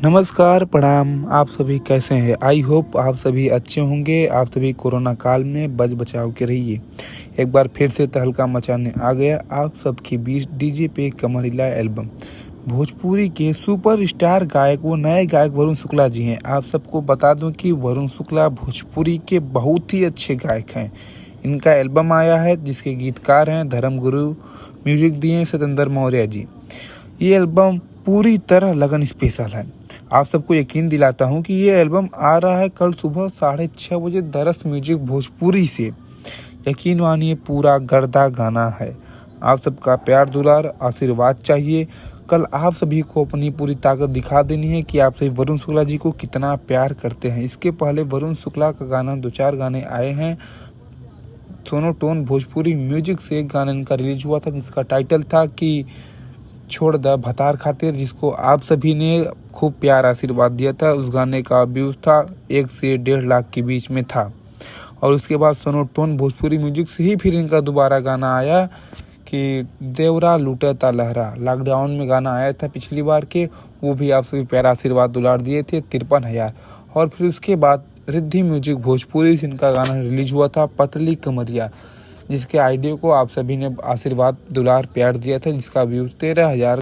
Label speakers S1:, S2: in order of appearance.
S1: नमस्कार, प्रणाम। आप सभी कैसे हैं? आई होप आप सभी अच्छे होंगे। आप सभी कोरोना काल में बच बचाव के रहिए। एक बार फिर से तहलका मचाने आ गया आप सबके बीच डीजे पे कमर हिलाए एल्बम। भोजपुरी के सुपरस्टार गायक वो नए गायक वरुण शुक्ला जी हैं। आप सबको बता दूं कि वरुण शुक्ला भोजपुरी के बहुत ही अच्छे गायक हैं। इनका एल्बम आया है जिसके गीतकार हैं धर्मगुरु, म्यूजिक दिए सतेंद्र मौर्य जी। ये एल्बम पूरी तरह लगन स्पेशल है। आप सबको यकीन दिलाता हूँ कि ये एल्बम आ रहा है कल सुबह 6:30 बजे दरस म्यूजिक भोजपुरी से। यकीन मानिए पूरा गर्दा गाना है। आप सबका प्यार दुलार आशीर्वाद चाहिए। कल आप सभी को अपनी पूरी ताकत दिखा देनी है कि आप सभी वरुण शुक्ला जी को कितना प्यार करते हैं। इसके पहले वरुण शुक्ला का गाना 2-4 गाने आए हैं। सोनोटोन भोजपुरी म्यूजिक से एक गाना इनका रिलीज हुआ था जिसका टाइटल था कि छोड़ द भतार खातिर, जिसको आप सभी ने खूब प्यार आशीर्वाद दिया था। उस गाने का व्यूज था 1 से 1.5 लाख के बीच में था। और उसके बाद सोनोटोन भोजपुरी म्यूजिक से ही फिर इनका दोबारा गाना आया कि देवरा लूटता लहरा। लॉकडाउन में गाना आया था पिछली बार के, वो भी आप सभी प्यार आशीर्वाद दुलार दिए थे 53,000। और फिर उसके बाद रिद्धि म्यूजिक भोजपुरी से इनका गाना रिलीज हुआ था पतली कमरिया, जिसके आइडियो को आप सभी ने आशीर्वाद दुलार प्यार दिया था, जिसका व्यूज 13,000